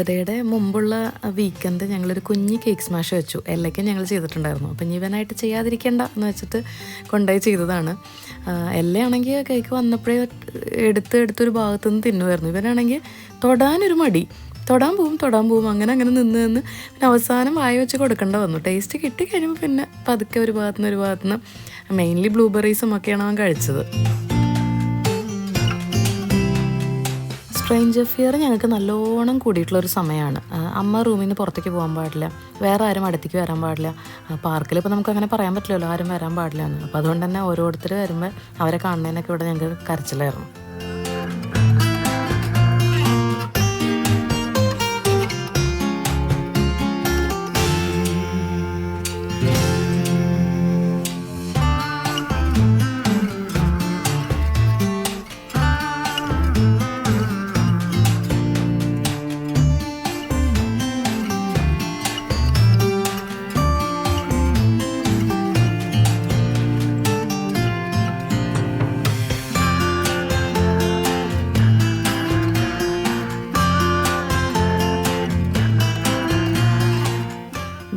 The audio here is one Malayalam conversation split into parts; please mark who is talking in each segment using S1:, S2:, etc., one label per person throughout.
S1: ബർത്ത്ഡേയുടെ മുമ്പുള്ള വീക്കെൻഡ് ഞങ്ങളൊരു കുഞ്ഞ് കേക്ക് സ്മാഷ് വെച്ചു. എല്ലയ്ക്കും ഞങ്ങൾ ചെയ്തിട്ടുണ്ടായിരുന്നു. അപ്പം ഇനി ഇവനായിട്ട് ചെയ്യാതിരിക്കേണ്ട എന്ന് വെച്ചിട്ട് കൊണ്ടുപോയി ചെയ്തതാണ്. എല്ലയാണെങ്കിൽ കേക്ക് വന്നപ്പോഴേ എടുത്തൊരു ഭാഗത്തു നിന്ന് തിന്നുമായിരുന്നു. ഇവനാണെങ്കിൽ തൊടാനൊരു മടി, തൊടാൻ പോവും അങ്ങനെ നിന്ന് പിന്നെ അവസാനം വായ വെച്ച് കൊടുക്കേണ്ട വന്നു. ടേസ്റ്റ് കിട്ടിക്കഴിയുമ്പോൾ പിന്നെ പതുക്കെ ഒരു ഭാഗത്തുനിന്ന് മെയിൻലി ബ്ലൂബെറീസും ഒക്കെയാണ് അവൻ കഴിച്ചത്. സ്ട്രെയിഞ്ചർ ഫിയർ ഞങ്ങൾക്ക് നല്ലോണം കൂടിയിട്ടുള്ളൊരു സമയമാണ്. അമ്മ റൂമിൽ നിന്ന് പുറത്തേക്ക് പോകാൻ പാടില്ല, വേറെ ആരും അടുത്തേക്ക് വരാൻ പാടില്ല. പാർക്കിൽ ഇപ്പോൾ നമുക്ക് അങ്ങനെ പറയാൻ പറ്റില്ലല്ലോ ആരും വരാൻ പാടില്ല എന്ന്. അപ്പോൾ അതുകൊണ്ട് തന്നെ ഓരോരുത്തർ വരുമ്പോൾ അവരെ കാണുന്നതിനൊക്കെ ഇവിടെ ഞങ്ങൾക്ക് കരച്ചിലായിരുന്നു.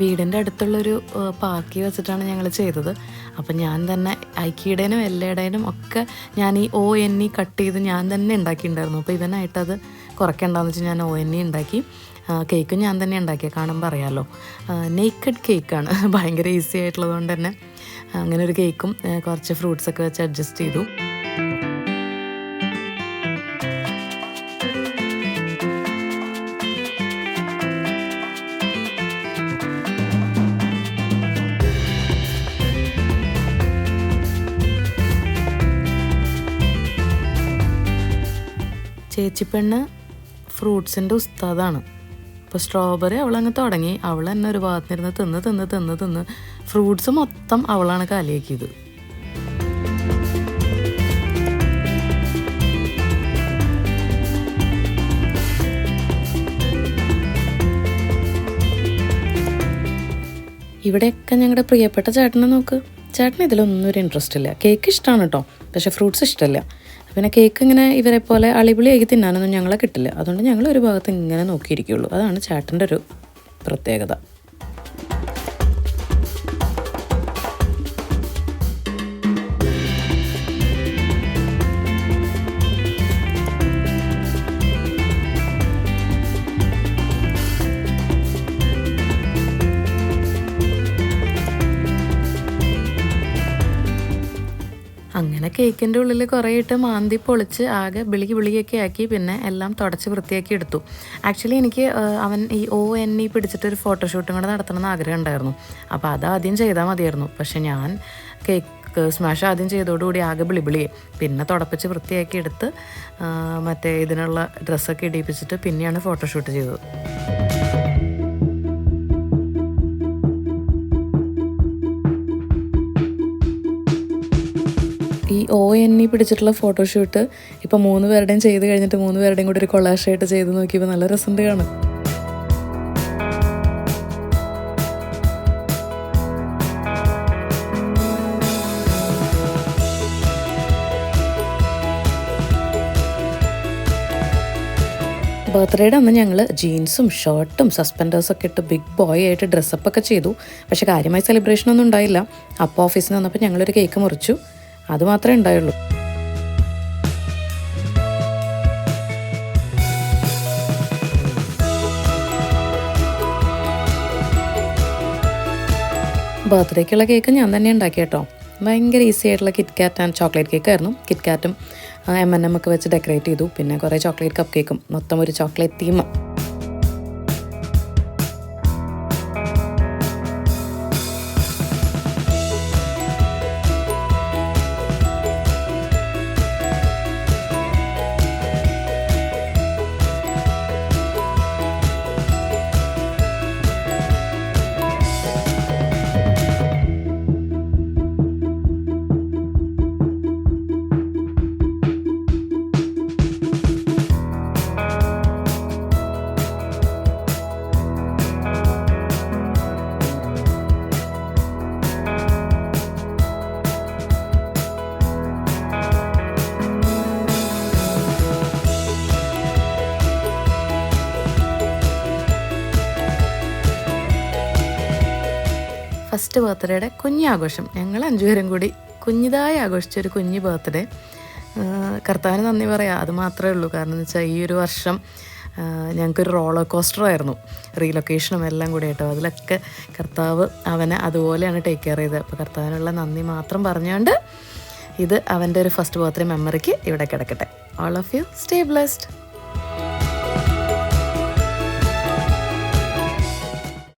S1: വീടിൻ്റെ അടുത്തുള്ളൊരു പാർക്കിൽ വെച്ചിട്ടാണ് ഞങ്ങൾ ചെയ്തത്. അപ്പം ഞാൻ തന്നെ ഐക്കിയുടേനും എല്ലയുടേനും ഒക്കെ ഞാൻ ഈ ONE കട്ട് ചെയ്ത് ഞാൻ തന്നെ ഉണ്ടാക്കിയിട്ടുണ്ടായിരുന്നു. അപ്പോൾ ഇവനായിട്ടത് കുറയ്ക്കേണ്ടെന്ന് വെച്ചാൽ ഞാൻ ONE ഉണ്ടാക്കി. കേക്കും ഞാൻ തന്നെ ഉണ്ടാക്കിയത്, കാണുമ്പോൾ അറിയാമല്ലോ. നേക്കഡ് കേക്കാണ്, ഭയങ്കര ഈസി ആയിട്ടുള്ളത് കൊണ്ട് തന്നെ അങ്ങനെ ഒരു കേക്കും കുറച്ച് ഫ്രൂട്ട്സൊക്കെ വെച്ച് അഡ്ജസ്റ്റ് ചെയ്തു. ചേച്ചിപ്പെണ്ണ് ഫ്രൂട്ട്സിൻ്റെ ഉസ്താദാണ്. അപ്പോൾ സ്ട്രോബെറി അവളങ്ങ് തുടങ്ങി. അവൾ തന്നെ ഒരു ഭാഗത്തിരുന്ന് തിന്ന് ഫ്രൂട്ട്സ് മൊത്തം അവളാണ് കാലിയാക്കിയത്. ഇവിടെയൊക്കെ ഞങ്ങളുടെ പ്രിയപ്പെട്ട ചേട്ടനെ നോക്ക്. ചേട്ടന് ഇതിലൊന്നും ഒരു ഇൻട്രസ്റ്റ് ഇല്ല. കേക്ക് ഇഷ്ടമാണ് കേട്ടോ, പക്ഷേ ഫ്രൂട്ട്സ് ഇഷ്ടമല്ല. പിന്നെ കേക്ക് ഇങ്ങനെ ഇവരെ പോലെ അളിപൊളിയാക്കി തിന്നാനൊന്നും ഞങ്ങളെ കിട്ടില്ല. അതുകൊണ്ട് ഞങ്ങൾ ഒരു ഭാഗത്ത് ഇങ്ങനെ നോക്കിയിരിക്കുള്ളൂ. അതാണ് ചേട്ടൻ്റെ ഒരു പ്രത്യേകത. അങ്ങനെ കേക്കിൻ്റെ ഉള്ളിൽ കുറേ ഇട്ട് മാന്തി പൊളിച്ച് ആകെ ബിളിയൊക്കെ ആക്കി പിന്നെ എല്ലാം തുടച്ച് വൃത്തിയാക്കി എടുത്തു. ആക്ച്വലി എനിക്ക് അവൻ ഈ ONE പിടിച്ചിട്ടൊരു ഫോട്ടോഷൂട്ടും കൂടെ നടത്തണമെന്ന് ആഗ്രഹം ഉണ്ടായിരുന്നു. അപ്പോൾ അതാദ്യം ചെയ്താൽ മതിയായിരുന്നു. പക്ഷെ ഞാൻ കേക്ക് സ്മാഷ് ആദ്യം ചെയ്തോടുകൂടി ആകെ ബിളിയായി. പിന്നെ തുടപ്പിച്ച് വൃത്തിയാക്കി എടുത്ത് മറ്റേ ഇതിനുള്ള ഡ്രസ്സൊക്കെ ഇടിപ്പിച്ചിട്ട് പിന്നെയാണ് ഫോട്ടോഷൂട്ട് ചെയ്തത്. ഈ ONE പിടിച്ചിട്ടുള്ള ഫോട്ടോഷൂട്ട് ഇപ്പോൾ 3 പേരുടെയും ചെയ്ത് കഴിഞ്ഞിട്ട് 3 പേരുടെയും കൂടി ഒരു കൊളാഷായിട്ട് ചെയ്ത് നോക്കിയപ്പോൾ നല്ല രസമുണ്ട് കാണാൻ. ബർത്ത്ഡേയുടെ അന്ന് ഞങ്ങൾ ജീൻസും ഷർട്ടും സസ്പെൻഡേഴ്സൊക്കെ ഇട്ട് ബിഗ് ബോയ് ആയിട്ട് ഡ്രസ്സപ്പൊക്കെ ചെയ്തു. പക്ഷേ കാര്യമായി സെലിബ്രേഷനൊന്നും ഉണ്ടായില്ല. അപ്പോൾ ഓഫീസിൽ നിന്ന് വന്നപ്പോൾ ഞങ്ങളൊരു കേക്ക് മുറിച്ചു, അതുമാത്രമേ ഉണ്ടായുള്ളൂ. ബർത്ത്ഡേക്കുള്ള കേക്ക് ഞാൻ തന്നെ ഉണ്ടാക്കി കേട്ടോ. ഭയങ്കര ഈസി ആയിട്ടുള്ള കിറ്റ്കാറ്റ് ആൻഡ് ചോക്ലേറ്റ് കേക്കായിരുന്നു. കിറ്റ്കാറ്റും M&M ഒക്കെ വെച്ച് ഡെക്കറേറ്റ് ചെയ്തു. പിന്നെ കുറേ ചോക്ലേറ്റ് കപ്പ് കേക്കും, മൊത്തം ഒരു ചോക്ലേറ്റ് തീം. ഫസ്റ്റ് ബർത്ത്ഡേയുടെ കുഞ്ഞാഘോഷം. ഞങ്ങൾ 5 പേരും കൂടി കുഞ്ഞിതായി ആഘോഷിച്ചൊരു കുഞ്ഞ് ബർത്ത്ഡേ. കർത്താവിന് നന്ദി പറയാം, അത് മാത്രമേ ഉള്ളൂ. കാരണം എന്ന് വെച്ചാൽ ഈ ഒരു വർഷം ഞങ്ങൾക്കൊരു റോളർ കോസ്റ്ററായിരുന്നു, റീലൊക്കേഷനും എല്ലാം കൂടി കേട്ടോ. അതിലൊക്കെ കർത്താവ് അവനെ അതുപോലെയാണ് ടേക്ക് കെയർ ചെയ്തത്. അപ്പോൾ കർത്താവിനുള്ള നന്ദി മാത്രം പറഞ്ഞുകൊണ്ട് ഇത് അവൻ്റെ ഒരു ഫസ്റ്റ് ബർത്ത്ഡേ മെമ്മറിക്ക് ഇവിടെ കിടക്കട്ടെ. All of you stay blessed.